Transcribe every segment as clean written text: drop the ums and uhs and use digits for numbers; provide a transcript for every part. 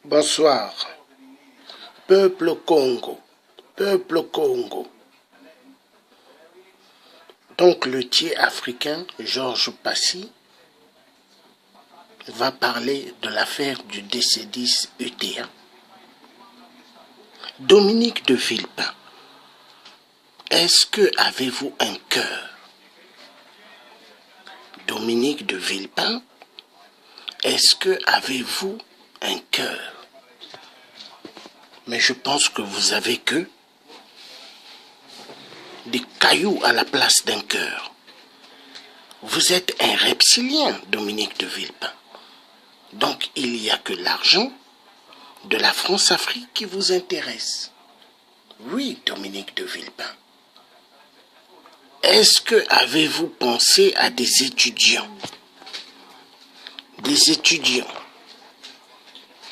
Bonsoir. Peuple Congo. Peuple Congo. Donc le tiers africain, Georges Passy, va parler de l'affaire du DC-10 UTA. Dominique de Villepin, est-ce que avez-vous un cœur? Dominique de Villepin, est-ce que avez-vous un cœur? Mais je pense que vous avez que des cailloux à la place d'un cœur. Vous êtes un reptilien, Dominique de Villepin. Donc il n'y a que l'argent de la France-Afrique qui vous intéresse. Oui, Dominique de Villepin. Est-ce que avez-vous pensé à des étudiants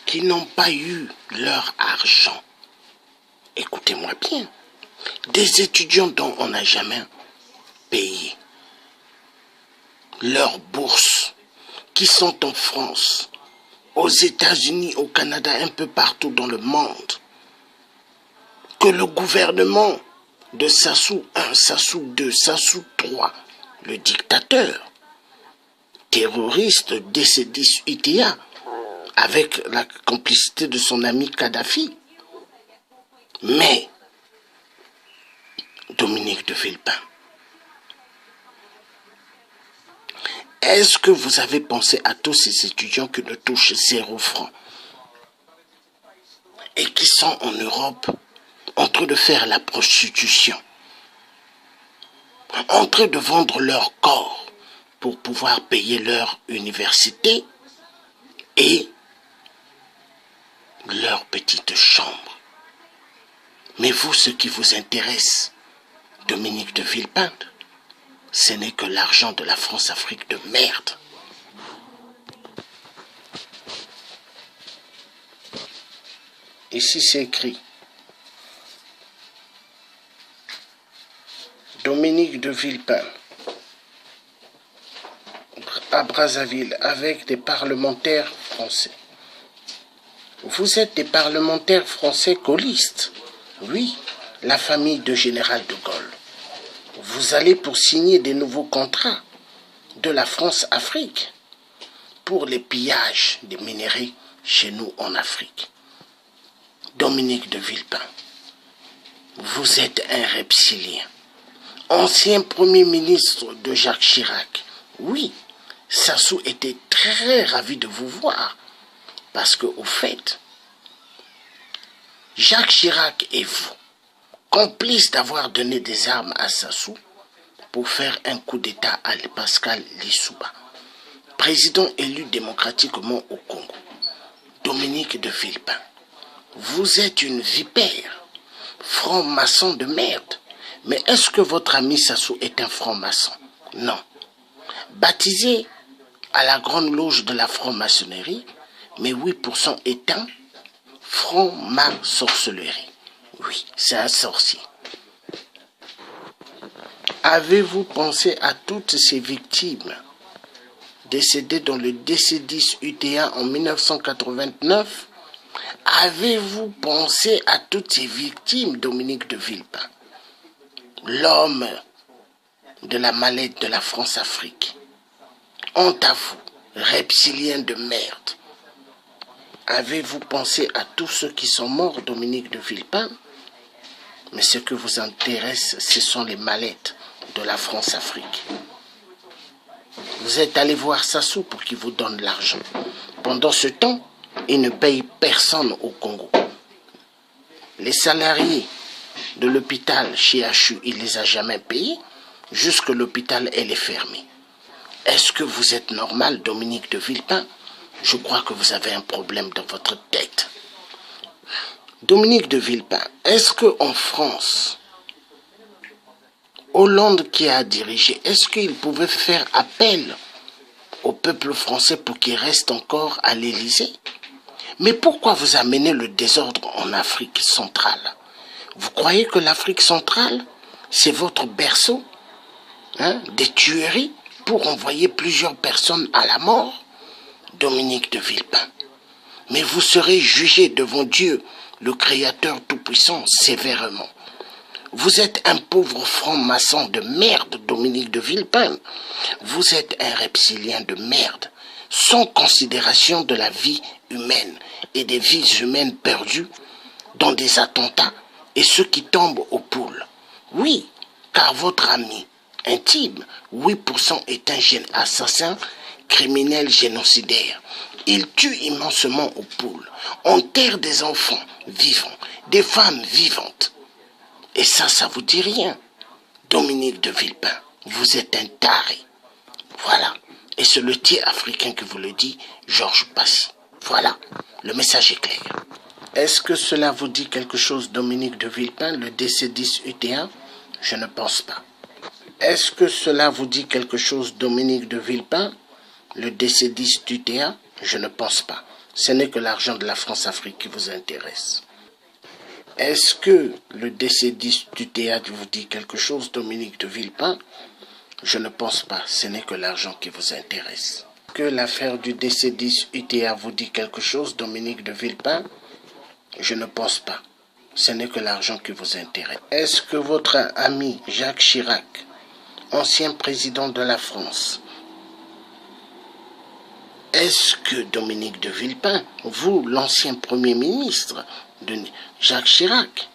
qui n'ont pas eu leur argent? Écoutez-moi bien. Des étudiants dont on n'a jamais payé leurs bourses, qui sont en France, aux États-Unis, au Canada, un peu partout dans le monde, que le gouvernement de Sassou 1, Sassou 2, Sassou 3, le dictateur, terroriste DC-10 UTA, avec la complicité de son ami Kadhafi. Mais, Dominique de Villepin, est-ce que vous avez pensé à tous ces étudiants qui ne touchent 0 francs et qui sont en Europe en train de faire la prostitution, en train de vendre leur corps pour pouvoir payer leur université et leur petite chambre? Mais vous, ce qui vous intéresse, Dominique de Villepin, ce n'est que l'argent de la France-Afrique de merde. Ici c'est écrit Dominique de Villepin à Brazzaville avec des parlementaires français. Vous êtes des parlementaires français gaullistes. Oui, la famille de Général de Gaulle. Vous allez pour signer des nouveaux contrats de la France-Afrique pour les pillages des minerais chez nous en Afrique. Dominique de Villepin, vous êtes un reptilien. Ancien premier ministre de Jacques Chirac. Oui, Sassou était très ravi de vous voir. Parce que, au fait, Jacques Chirac et vous, complices d'avoir donné des armes à Sassou pour faire un coup d'État à Pascal Lissouba, président élu démocratiquement au Congo. Dominique de Villepin, vous êtes une vipère, franc-maçon de merde. Mais est-ce que votre ami Sassou est un franc-maçon? Non. Baptisé à la grande loge de la franc-maçonnerie, mais 8% est un franc-maçonnerie. Oui, c'est un sorcier. Avez-vous pensé à toutes ces victimes décédées dans le DC-10 UTA en 1989? Avez-vous pensé à toutes ces victimes, Dominique de Villepin? L'homme de la mallette de la France-Afrique. Honte à vous, reptilien de merde. Avez-vous pensé à tous ceux qui sont morts, Dominique de Villepin? Mais ce qui vous intéresse, ce sont les mallettes de la France-Afrique. Vous êtes allé voir Sassou pour qu'il vous donne l'argent. Pendant ce temps, il ne paye personne au Congo. Les salariés de l'hôpital CHU, il ne les a jamais payés, jusque l'hôpital elle est fermée. Est-ce que vous êtes normal, Dominique de Villepin? Je crois que vous avez un problème dans votre tête. Dominique de Villepin, est-ce qu'en France, Hollande qui a dirigé, est-ce qu'il pouvait faire appel au peuple français pour qu'il reste encore à l'Élysée? Mais pourquoi vous amenez le désordre en Afrique centrale? Vous croyez que l'Afrique centrale, c'est votre berceau, des tueries pour envoyer plusieurs personnes à la mort? Dominique de Villepin, mais vous serez jugé devant Dieu, le Créateur Tout-Puissant, sévèrement. Vous êtes un pauvre franc-maçon de merde, Dominique de Villepin. Vous êtes un reptilien de merde, sans considération de la vie humaine et des vies humaines perdues dans des attentats et ceux qui tombent aux poules. Oui, car votre ami intime, 8% est un assassin, criminel génocidaire. Il tue immensement aux poules, enterre des enfants vivants, des femmes vivantes. Et ça vous dit rien. Dominique de Villepin, vous êtes un taré. Voilà. Et c'est le tiers africain qui vous le dit, Georges Passy. Voilà. Le message est clair. Est-ce que cela vous dit quelque chose, Dominique de Villepin, le DC10 UTA? Je ne pense pas. Est-ce que cela vous dit quelque chose, Dominique de Villepin, le DC10 UTA? Je ne pense pas. Ce n'est que l'argent de la France-Afrique qui vous intéresse. Est-ce que le DC10 UTA vous dit quelque chose, Dominique de Villepin? Je ne pense pas. Ce n'est que l'argent qui vous intéresse. Que l'affaire du DC10 UTA vous dit quelque chose, Dominique de Villepin? Je ne pense pas. Ce n'est que l'argent qui vous intéresse. Est-ce que votre ami Jacques Chirac, ancien président de la France, est-ce que Dominique de Villepin, vous, l'ancien Premier ministre de Jacques Chirac,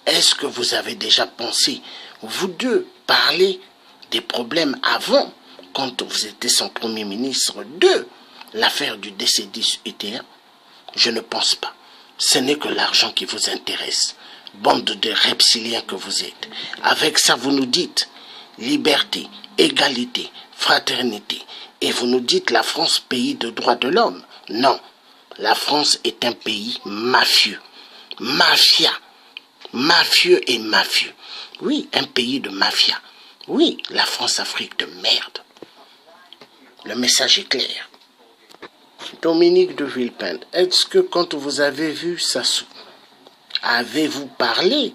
est-ce que vous avez déjà pensé, vous deux, parler des problèmes avant, quand vous étiez son Premier ministre, de l'affaire du DC10 UTA? Je ne pense pas. Ce n'est que l'argent qui vous intéresse. Bande de reptiliens que vous êtes. Avec ça, vous nous dites liberté, égalité, fraternité. Et vous nous dites la France, pays de droits de l'homme. Non, la France est un pays mafieux. Mafia. Mafieux et mafieux. Oui, un pays de mafia. Oui, la France-Afrique de merde. Le message est clair. Dominique de Villepin, est-ce que quand vous avez vu Sassou, avez-vous parlé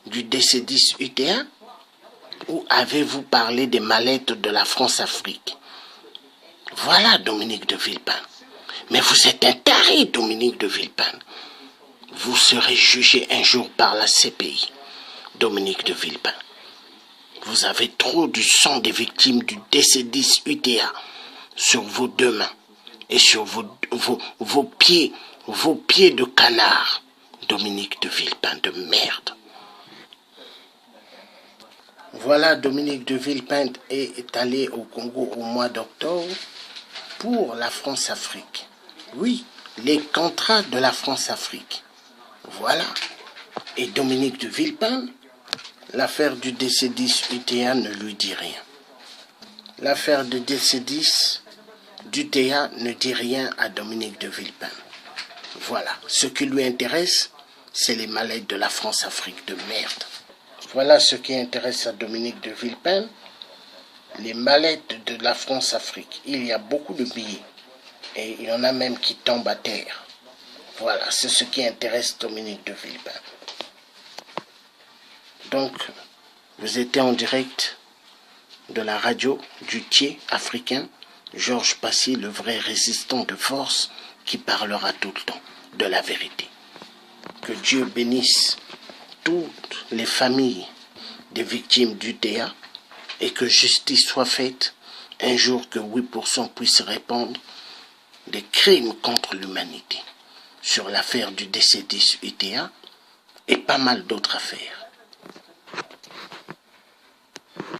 du DC10 UTA ou avez-vous parlé des mallettes de la France-Afrique? Voilà Dominique de Villepin. Mais vous êtes un taré, Dominique de Villepin. Vous serez jugé un jour par la CPI, Dominique de Villepin. Vous avez trop du sang des victimes du DC10 UTA sur vos deux mains et sur vos pieds de canard, Dominique de Villepin de merde. Voilà, Dominique de Villepin est allé au Congo au mois d'octobre pour la France-Afrique. Oui, les contrats de la France-Afrique. Voilà. Et Dominique de Villepin, l'affaire du DC10 UTA ne lui dit rien. L'affaire du DC10 d'UTA ne dit rien à Dominique de Villepin. Voilà. Ce qui lui intéresse, c'est les mallettes de la France-Afrique de merde. Voilà ce qui intéresse à Dominique de Villepin, les mallettes de la France-Afrique. Il y a beaucoup de billets et il y en a même qui tombent à terre. Voilà, c'est ce qui intéresse Dominique de Villepin. Donc, vous étiez en direct de la radio du Thiers africain, Georges Passy, le vrai résistant de force qui parlera tout le temps de la vérité. Que Dieu bénisse toutes les familles des victimes d'UTA et que justice soit faite un jour que 8% puissent répondre des crimes contre l'humanité sur l'affaire du DC10 UTA et pas mal d'autres affaires.